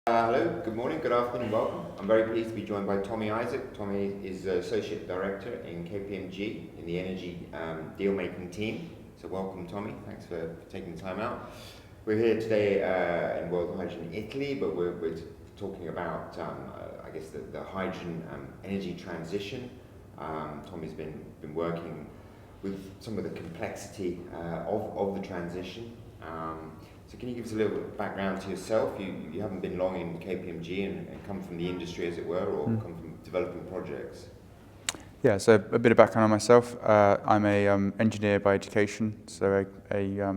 Hello, good morning, good afternoon, welcome. I'm very pleased to be joined by Tommy Isaac. Tommy is Associate Director in KPMG in the energy deal-making team. So welcome, Tommy. Thanks for taking the time out. We're here today in World Hydrogen Italy, but we're talking about, I guess, the hydrogen energy transition. Tommy's been working with some of the complexity of the transition. So can you give us a little bit of background to yourself? You haven't been long in KPMG and come from the industry, as it were, or come from developing projects. Yeah, so a bit of background on myself. I'm a engineer by education, so a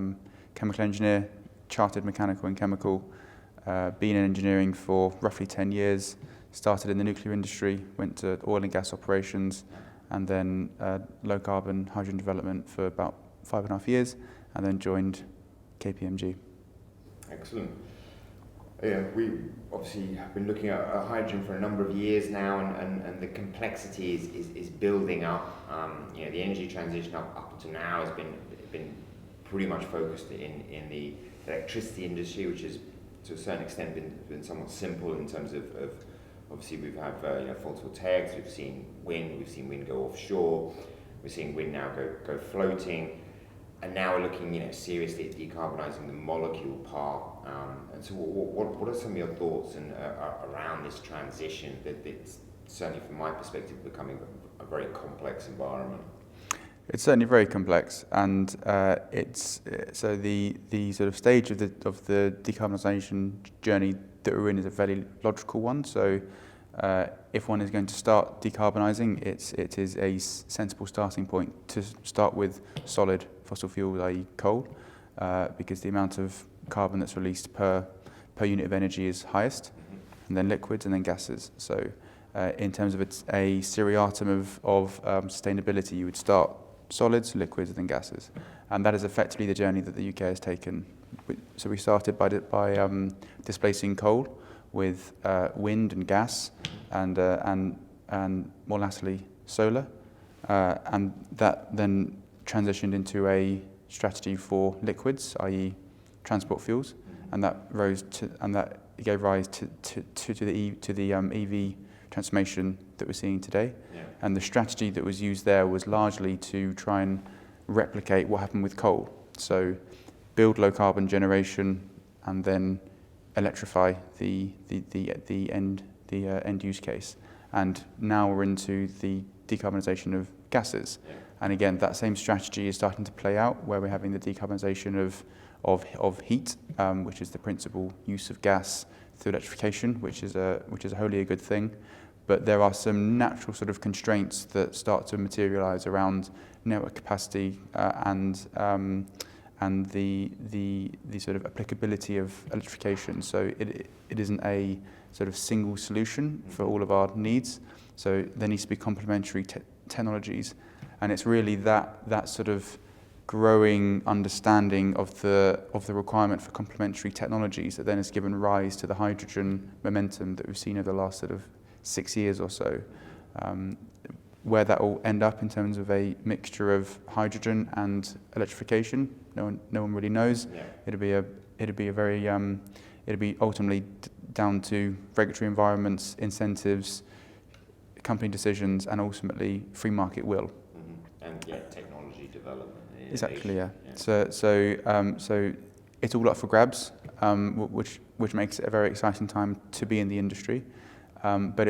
chemical engineer, chartered mechanical and chemical. Been in engineering for roughly 10 years. Started in the nuclear industry, went to oil and gas operations, and then low carbon hydrogen development for about 5.5 years, and then joined KPMG. Excellent. Yeah, we obviously have been looking at hydrogen for a number of years now, and the complexity is building up. The energy transition up until now has been pretty much focused in the electricity industry, which is to a certain extent been somewhat simple in terms of obviously we've had photovoltaics, we've seen wind go offshore, we're seeing wind now go floating. And now we're looking, seriously at decarbonising the molecule part. And so, what are some of your thoughts around this transition? That it's certainly, from my perspective, becoming a very complex environment. It's certainly very complex, and it's so the sort of stage of the decarbonisation journey that we're in is a very logical one. So, if one is going to start decarbonising, it is a sensible starting point to start with solid fossil fuels, i.e. coal, because the amount of carbon that's released per unit of energy is highest, and then liquids, and then gases. So in terms of a seriatim of sustainability, you would start solids, liquids, and then gases. And that is effectively the journey that the UK has taken. So we started by displacing coal with wind and gas, and more latterly solar, and that then transitioned into a strategy for liquids, i.e. transport fuels, and that gave rise to the EV transformation that we're seeing today. Yeah. And the strategy that was used there was largely to try and replicate what happened with coal. So build low carbon generation and then electrify the end use case. And now we're into the decarbonisation of gases. Yeah. And again, that same strategy is starting to play out, where we're having the decarbonisation of heat, which is the principal use of gas through electrification, which is wholly a good thing. But there are some natural sort of constraints that start to materialise around network capacity and the sort of applicability of electrification. So it isn't a sort of single solution for all of our needs. So there needs to be complementary technologies. And it's really that sort of growing understanding of the requirement for complementary technologies that then has given rise to the hydrogen momentum that we've seen over the last sort of 6 years or so. Where that will end up in terms of a mixture of hydrogen and electrification, no one really knows. Yeah. It'll be ultimately down to regulatory environments, incentives, company decisions, and ultimately free market will. And technology development. Exactly, yeah. So it's all up for grabs, which makes it a very exciting time to be in the industry. But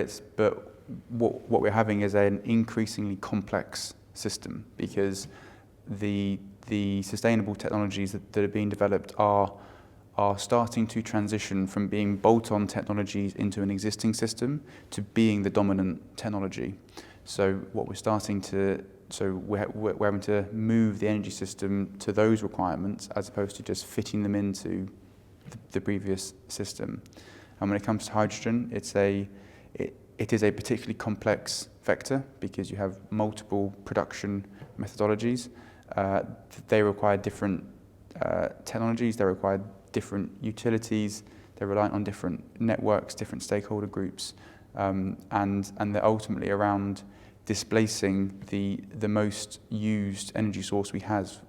what we're having is an increasingly complex system, because the sustainable technologies that are being developed are starting to transition from being bolt-on technologies into an existing system to being the dominant technology. So what we're starting to we're having to move the energy system to those requirements as opposed to just fitting them into the previous system. And when it comes to hydrogen, it is a particularly complex vector because you have multiple production methodologies. They require different technologies, they require different utilities, they're reliant on different networks, different stakeholder groups, and they're ultimately around displacing the most used energy source we have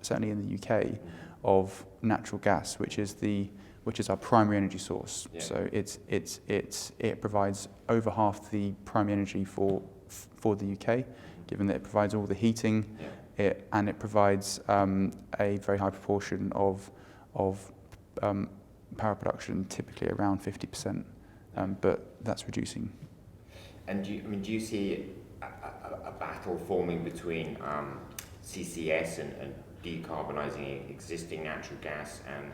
certainly in the UK, of natural gas, which is which is our primary energy source. Yeah. So it provides over half the primary energy for the UK, given that it provides all the heating, and it provides a very high proportion of power production, typically around 50%, but that's reducing. And do you see a battle forming between CCS and decarbonising existing natural gas and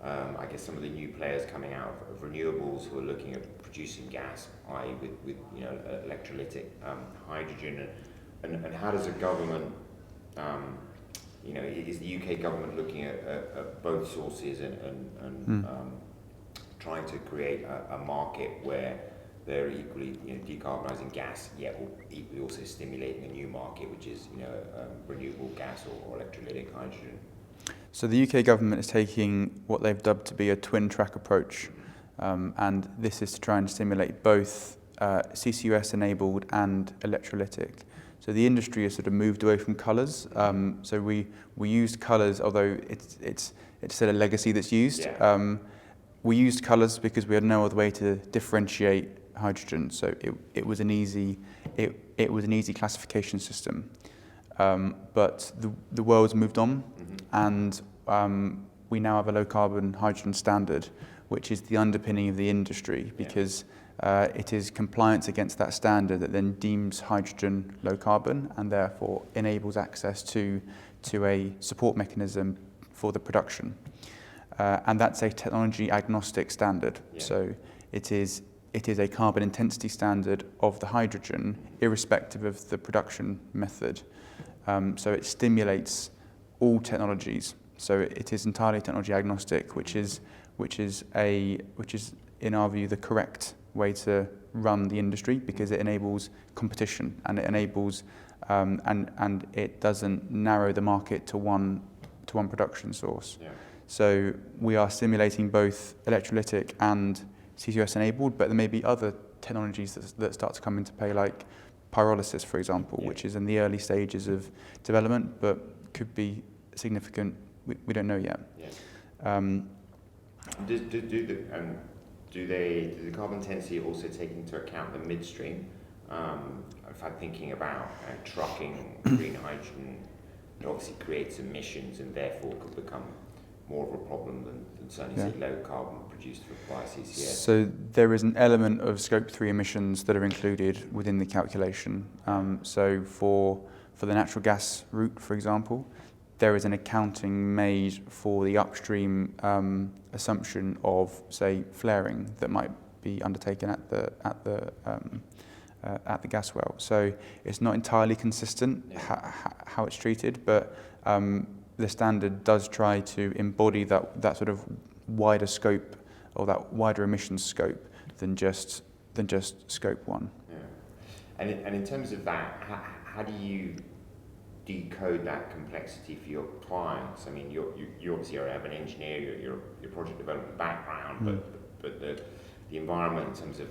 I guess some of the new players coming out of renewables who are looking at producing gas, i.e. with electrolytic hydrogen, and how does a government, is the UK government looking at both sources and trying to create a market where they're equally decarbonising gas, yet equally also stimulating a new market, which is renewable gas or electrolytic hydrogen? So the UK government is taking what they've dubbed to be a twin-track approach, and this is to try and stimulate both CCUS-enabled and electrolytic. So the industry has sort of moved away from colours. So we used colours, although it's still a legacy that's used. Yeah. We used colours because we had no other way to differentiate hydrogen. So it was an easy classification system. But the world's moved on, and we now have a low carbon hydrogen standard, which is the underpinning of the industry, because it is compliance against that standard that then deems hydrogen low carbon and therefore enables access to a support mechanism for the production. And that's a technology agnostic standard. Yeah. So it is a carbon intensity standard of the hydrogen, irrespective of the production method. So it stimulates all technologies. So it is entirely technology agnostic, which is in our view the correct way to run the industry, because it enables competition and it enables and it doesn't narrow the market to one production source. Yeah. So we are stimulating both electrolytic and CCUS enabled, but there may be other technologies that start to come into play, like pyrolysis, for example, which is in the early stages of development, but could be significant. We don't know yet. Yeah. Do the carbon intensity also take into account the midstream? If I'm thinking about trucking green hydrogen, it obviously creates emissions and therefore could become more of a problem than certainly say low carbon produced by CCS. So there is an element of Scope 3 emissions that are included within the calculation. So for the natural gas route, for example, there is an accounting made for the upstream assumption of, say, flaring that might be undertaken at the gas well. So it's not entirely consistent how it's treated, but the standard does try to embody that sort of wider scope, or that wider emissions scope than just scope 1. Yeah. And in terms of that, how do you decode that complexity for your clients? I mean, you obviously have an engineer, your project development background, but the environment in terms of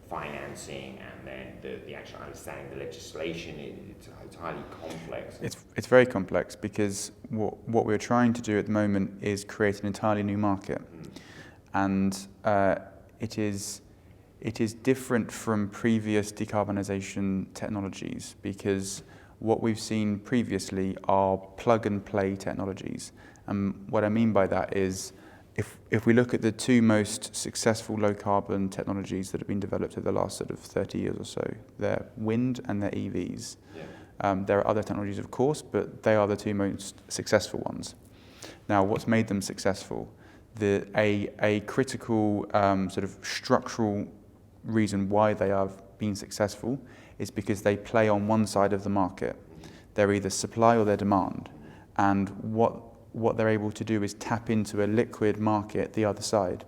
financing and then the actual understanding of the legislation, it's highly complex. It's very complex, because what we're trying to do at the moment is create an entirely new market, and it is different from previous decarbonisation technologies, because what we've seen previously are plug-and-play technologies. And what I mean by that is, if we look at the two most successful low-carbon technologies that have been developed over the last sort of 30 years or so, they're wind and they're EVs. Yeah. There are other technologies, of course, but they are the two most successful ones. Now, what's made them successful? A critical sort of structural reason why they have been successful is because they play on one side of the market. They're either supply or they're demand. And what they're able to do is tap into a liquid market the other side.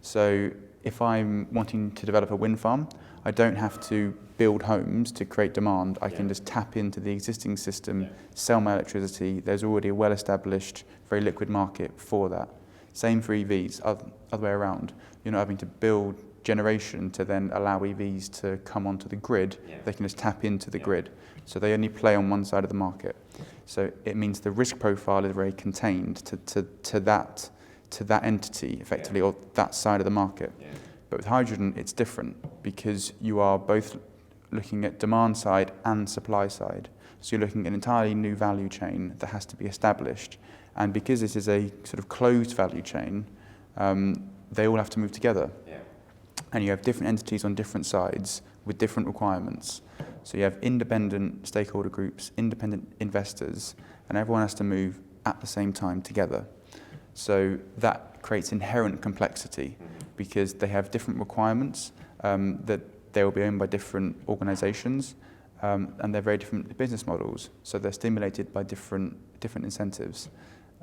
So if I'm wanting to develop a wind farm, I don't have to build homes to create demand. I can just tap into the existing system, sell my electricity. There's already a well-established, very liquid market for that. Same for EVs, other way around. You're not having to build generation to then allow EVs to come onto the grid. They can just tap into the grid. So they only play on one side of the market. So it means the risk profile is very contained to that to that entity effectively, or that side of the market. Yeah. But with hydrogen, it's different because you are both looking at demand side and supply side. So you're looking at an entirely new value chain that has to be established. And because this is a sort of closed value chain, they all have to move together. Yeah. And you have different entities on different sides with different requirements. So you have independent stakeholder groups, independent investors, and everyone has to move at the same time together. So that creates inherent complexity because they have different requirements that they will be owned by different organizations, and they're very different business models. So they're stimulated by different incentives.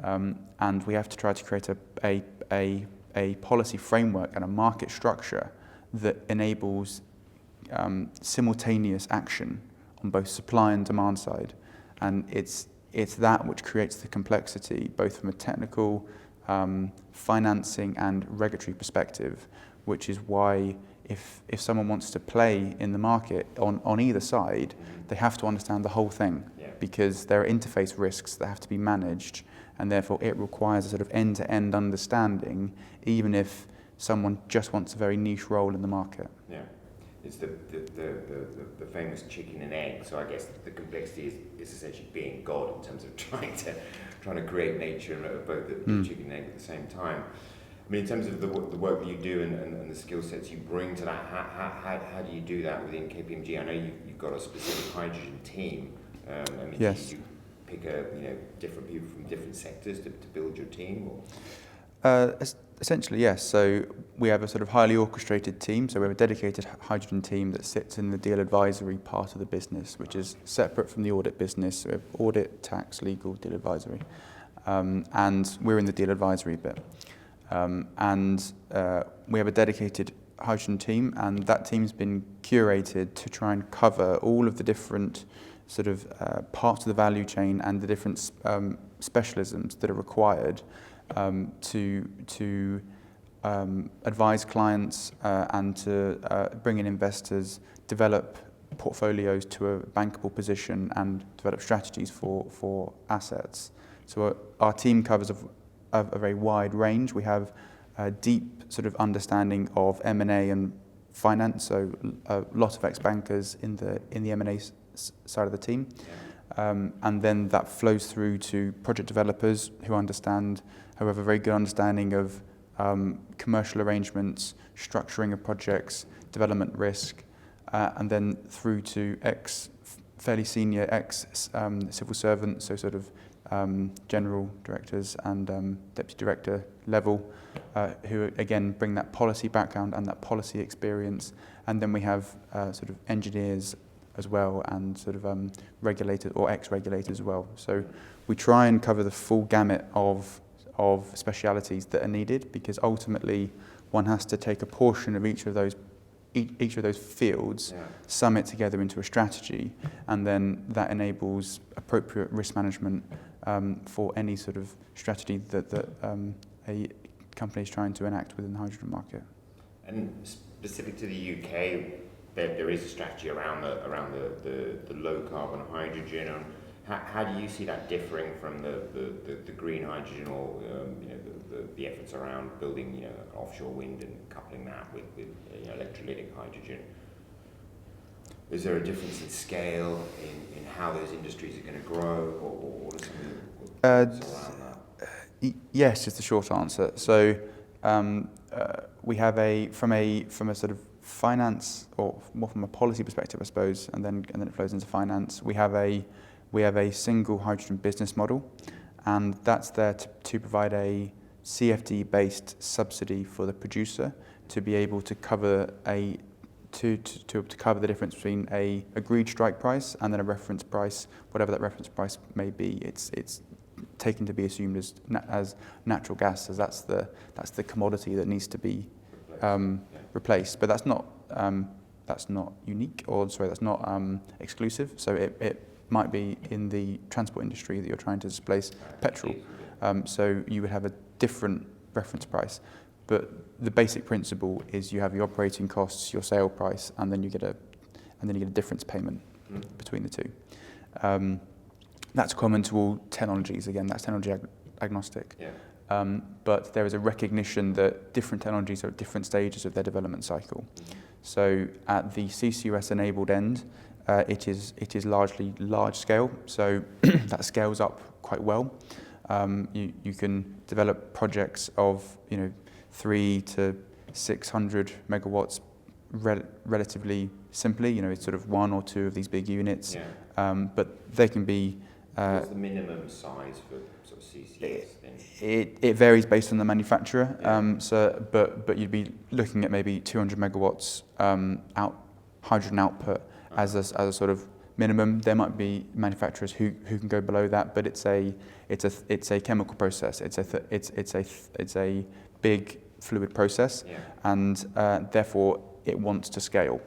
And we have to try to create a policy framework and a market structure that enables simultaneous action on both supply and demand side. And it's that which creates the complexity, both from a technical, financing and regulatory perspective, which is why if someone wants to play in the market on either side, they have to understand the whole thing, because there are interface risks that have to be managed, and therefore it requires a sort of end-to-end understanding, even if someone just wants a very niche role in the market. Yeah, it's the famous chicken and egg. So I guess the complexity is essentially being God in terms of trying to create nature and both the chicken and egg at the same time. I mean, in terms of the work that you do and the skill sets you bring to that, how do you do that within KPMG? I know you've got a specific hydrogen team. I mean, yes. Do you pick different people from different sectors to build your team? Or? Essentially, yes. So we have a sort of highly orchestrated team. So we have a dedicated hydrogen team that sits in the deal advisory part of the business, which is separate from the audit business. So we have audit, tax, legal, deal advisory. And we're in the deal advisory bit. And we have a dedicated hydrogen team, and that team's been curated to try and cover all of the different sort of parts of the value chain and the different specialisms that are required to advise clients and to bring in investors, develop portfolios to a bankable position, and develop strategies for assets. So our team covers a very wide range. We have a deep sort of understanding of M&A and finance, so a lot of ex-bankers in the M&A side of the team. And then that flows through to project developers who have a very good understanding of commercial arrangements, structuring of projects, development risk, and then through to fairly senior civil servants, so sort of general directors and deputy director level, who again bring that policy background and that policy experience. And then we have sort of engineers as well, and sort of regulators or ex-regulators as well. So we try and cover the full gamut of specialities that are needed, because ultimately one has to take a portion of each of those fields, sum it together into a strategy, and then that enables appropriate risk management for any sort of strategy that a company is trying to enact within the hydrogen market. And specific to the UK, there is a strategy around the low carbon hydrogen. And how do you see that differing from the green hydrogen, or the efforts around building offshore wind and coupling that with electrolytic hydrogen? Is there a difference in scale in how those industries are going to grow, or what are some of the around that? Yes, is the short answer. So we have from a sort of finance, or more from a policy perspective, I suppose, and then it flows into finance. We have a single hydrogen business model, and that's there to provide a CFD-based subsidy for the producer to be able to cover to cover the difference between a agreed strike price and then a reference price, whatever that reference price may be. It's taken to be assumed as natural gas, as that's the commodity that needs to be replaced. But that's not unique, or sorry, that's not exclusive. So it might be in the transport industry that you're trying to displace petrol. So you would have a different reference price. But the basic principle is you have your operating costs, your sale price, and then you get a difference payment between the two. That's common to all technologies. Again, that's technology agnostic. Yeah. But there is a recognition that different technologies are at different stages of their development cycle. So at the CCUS-enabled end, it is largely large scale, so that scales up quite well. You can develop projects of 3 to 600 megawatts relatively simply. It's sort of 1 or 2 of these big units, but they can be. What's the minimum size for sort of CCS then? It varies based on the manufacturer. But you'd be looking at maybe 200 megawatts hydrogen output as a sort of minimum. There might be manufacturers who can go below that, but it's a chemical process. It's a big fluid process, and therefore it wants to scale.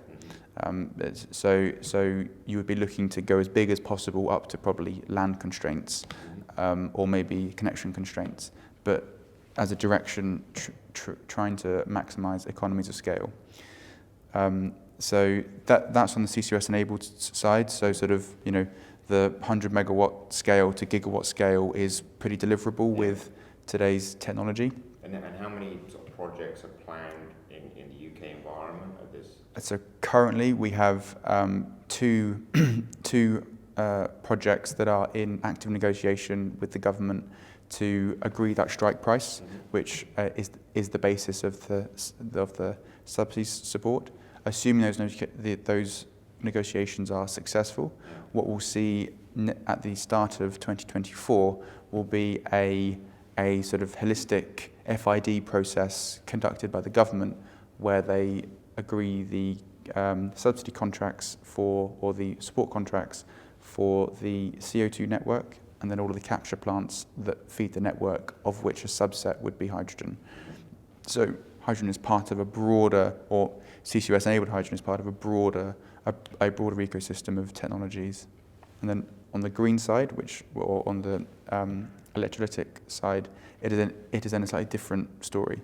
So you would be looking to go as big as possible up to probably land constraints, or maybe connection constraints, but as a direction trying to maximize economies of scale. So that's on the CCUS enabled side. So sort of the 100 megawatt scale to gigawatt scale is pretty deliverable with today's technology. And how many sort of projects are planned in the UK environment of this? So currently we have two projects that are in active negotiation with the government to agree that strike price, which is the basis of the subsidy support. Assuming those negotiations are successful, what we'll see at the start of 2024 will be a sort of holistic FID process conducted by the government, where they agree the subsidy contracts or the support contracts for the CO2 network, and then all of the capture plants that feed the network, of which a subset would be hydrogen. So hydrogen is part of a broader, or CCUS-enabled hydrogen is part of a broader ecosystem of technologies. And then on the green side, or on the electrolytic side, it is then a slightly different story,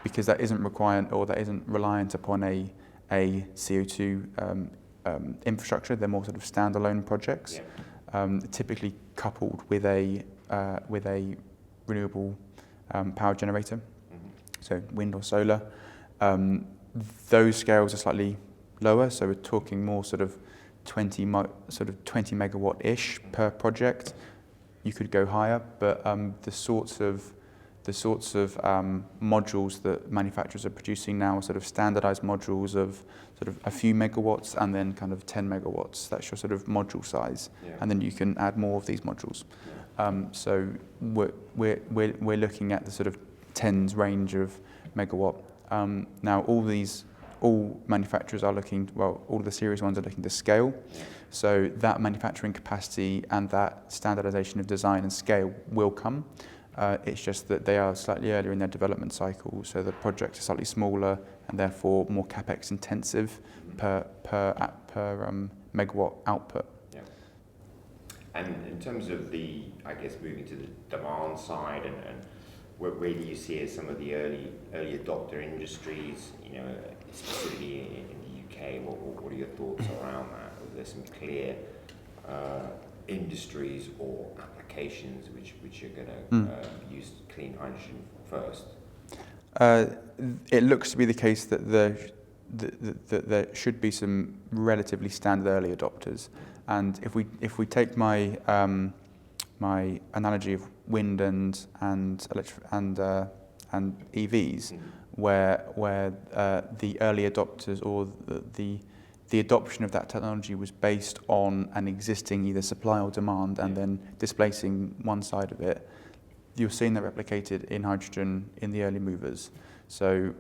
because that isn't required, or that isn't reliant upon a CO2 infrastructure. They're more sort of standalone projects, typically coupled with a renewable power generator, so wind or solar. Those scales are slightly lower, so we're talking more sort of 20 megawatt-ish per project. You could go higher, but the sorts of modules that manufacturers are producing now are sort of standardized modules of sort of a few megawatts and then kind of 10 megawatts. That's your sort of module size, and then you can add more of these modules. So we're looking at the sort of tens range of megawatt. Now all manufacturers are looking, all of the series ones are looking to scale. So that manufacturing capacity and that standardization of design and scale will come. It's just that they are slightly earlier in their development cycle, so the projects are slightly smaller and therefore more capex intensive per megawatt output. Yeah. And in terms of moving to the demand side, and where do you see as some of the early adopter industries, specifically in the UK? What are your thoughts around that? Are there some clear industries or applications which are going to use clean hydrogen first? It looks to be the case that there should be some relatively standard early adopters, and if we take my my analogy of wind and EVs, where the early adopters or the adoption of that technology was based on an existing either supply or demand, and then displacing one side of it, you're seeing that replicated in hydrogen in the early movers. So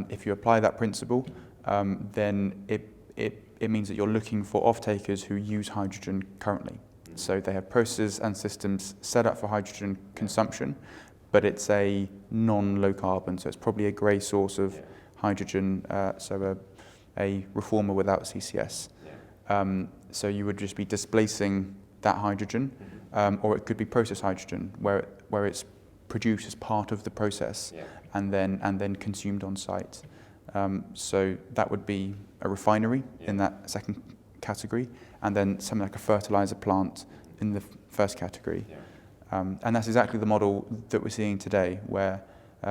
if you apply that principle, then it means that you're looking for off-takers who use hydrogen currently. So they have processes and systems set up for hydrogen consumption, but it's a non-low carbon, so it's probably a grey source of hydrogen, so a reformer without CCS. So you would just be displacing that hydrogen, or it could be process hydrogen, where it's produced as part of the process and then consumed on site. So that would be a refinery in that second category, and then something like a fertilizer plant in the first category. And that's exactly the model that we're seeing today, where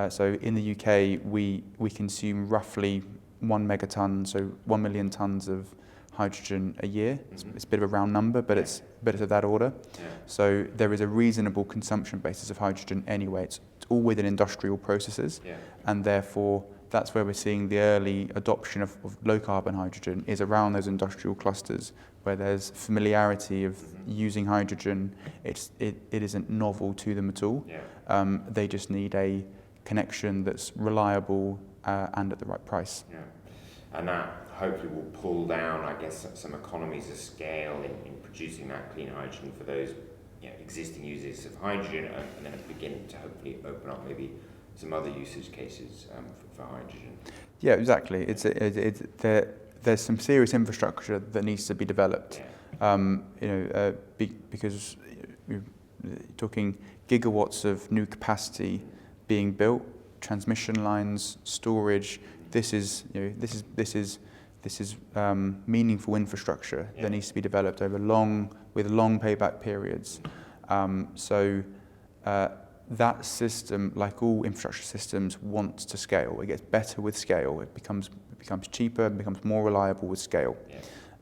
so in the UK we consume roughly 1 megaton, so 1 million tons of hydrogen a year. It's a bit of a round number, but it's of that order. So there is a reasonable consumption basis of hydrogen anyway. It's all within industrial processes, and therefore that's where we're seeing the early adoption of low carbon hydrogen is around those industrial clusters where there's familiarity of using hydrogen. It isn't novel to them at all. They just need a connection that's reliable and at the right price. And that hopefully will pull down, I guess, some economies of scale in producing that clean hydrogen for those existing users of hydrogen, and then begin to hopefully open up maybe some other usage cases for hydrogen. Yeah, exactly. There's some serious infrastructure that needs to be developed. Because you're talking gigawatts of new capacity being built, transmission lines, storage. This is meaningful infrastructure that needs to be developed over with long payback periods. That system, like all infrastructure systems, wants to scale. It gets better with scale. It becomes cheaper, and becomes more reliable with scale.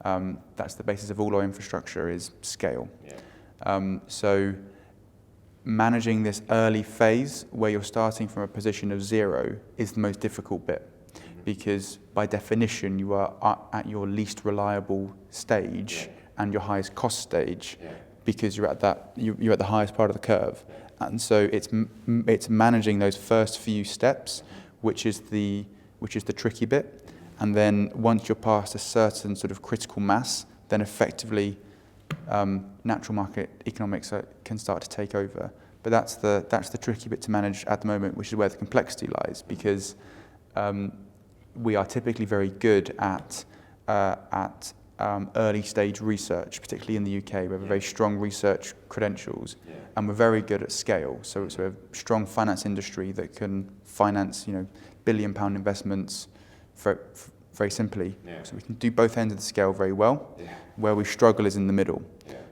That's the basis of all our infrastructure, is scale. So managing this early phase where you're starting from a position of zero is the most difficult bit, because by definition you are at your least reliable stage and your highest cost stage, because you're at the highest part of the curve. And so it's managing those first few steps, which is the tricky bit. And then once you're past a certain sort of critical mass, then effectively natural market economics can start to take over. But that's the tricky bit to manage at the moment, which is where the complexity lies, because we are typically very good at early stage research, particularly in the UK. We have a very strong research credentials, and we're very good at scale. So we have a strong finance industry that can finance, billion-pound investments very simply. So we can do both ends of the scale very well. Where we struggle is in the middle.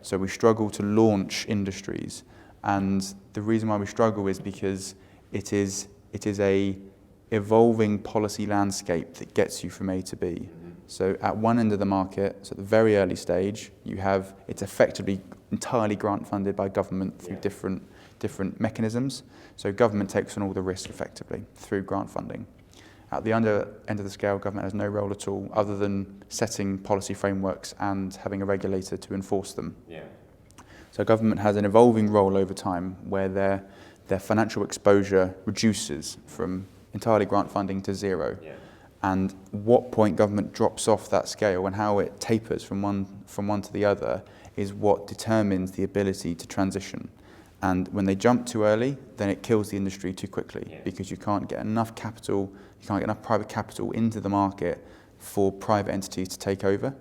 So we struggle to launch industries, and the reason why we struggle is because it is a evolving policy landscape that gets you from A to B. So at one end of the market, so at the very early stage, it's effectively entirely grant funded by government through different mechanisms. So government takes on all the risk effectively through grant funding. At the end of the scale, government has no role at all other than setting policy frameworks and having a regulator to enforce them. So government has an evolving role over time where their financial exposure reduces from entirely grant funding to zero. And what point government drops off that scale and how it tapers from one to the other is what determines the ability to transition. And when they jump too early, then it kills the industry too quickly, because you can't get enough capital, you can't get enough private capital into the market for private entities to take over.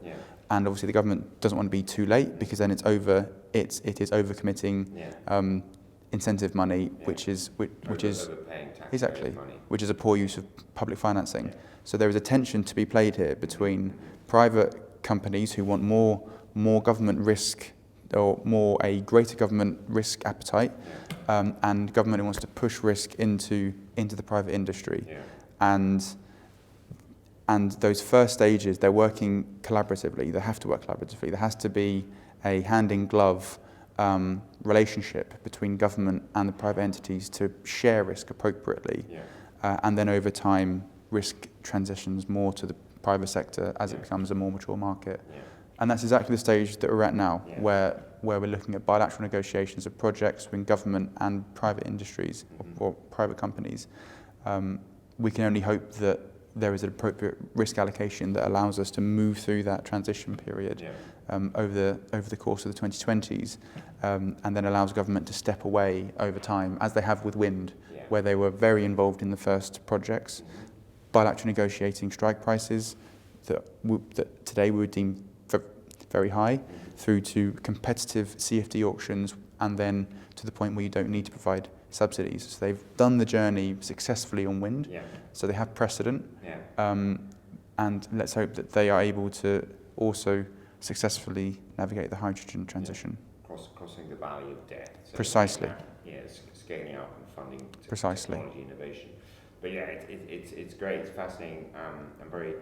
And obviously the government doesn't want to be too late, because then it is overcommitting incentive money, which is exactly money. Which is a poor use of public financing. So there is a tension to be played here between private companies who want more government risk, or a greater government risk appetite, and government who wants to push risk into the private industry. And those first stages, they're working collaboratively. They have to work collaboratively. There has to be a hand-in-glove relationship between government and the private entities to share risk appropriately. And then over time, risk transitions more to the private sector as it becomes a more mature market. And that's exactly the stage that we're at now, where we're looking at bilateral negotiations of projects between government and private industries or private companies. We can only hope that there is an appropriate risk allocation that allows us to move through that transition period over the course of the 2020s, and then allows government to step away over time, as they have with wind, where they were very involved in the first projects, bilateral negotiating strike prices that today we would deem very high, through to competitive CFD auctions, and then to the point where you don't need to provide subsidies. So they've done the journey successfully on wind, so they have precedent, and let's hope that they are able to also successfully navigate the hydrogen transition. Cross crossing the valley of death. So Precisely. Scaling up and funding Precisely. technology innovation. But yeah, it's great. It's fascinating and very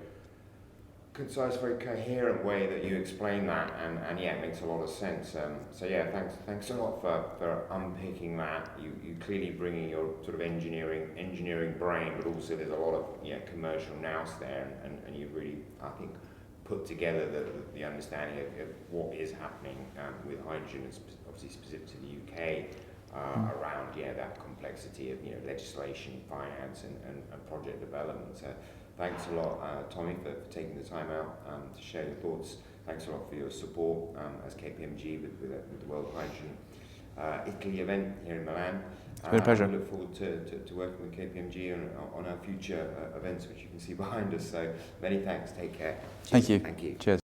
concise, very coherent way that you explain that, and yeah, it makes a lot of sense. So yeah, thanks a lot for unpicking that. You clearly bringing your sort of engineering brain, but also there's a lot of commercial nous there, and you've really, I think, put together the understanding of what is happening with hydrogen, and obviously specific to the UK. Around that complexity of legislation, finance, and project development. So thanks a lot, Tommy, for taking the time out to share your thoughts. Thanks a lot for your support as KPMG with the World Hydrogen Italy event here in Milan. It's been a pleasure. We look forward to working with KPMG on our future events, which you can see behind us. So many thanks. Take care. Thank you. Thank you. Cheers.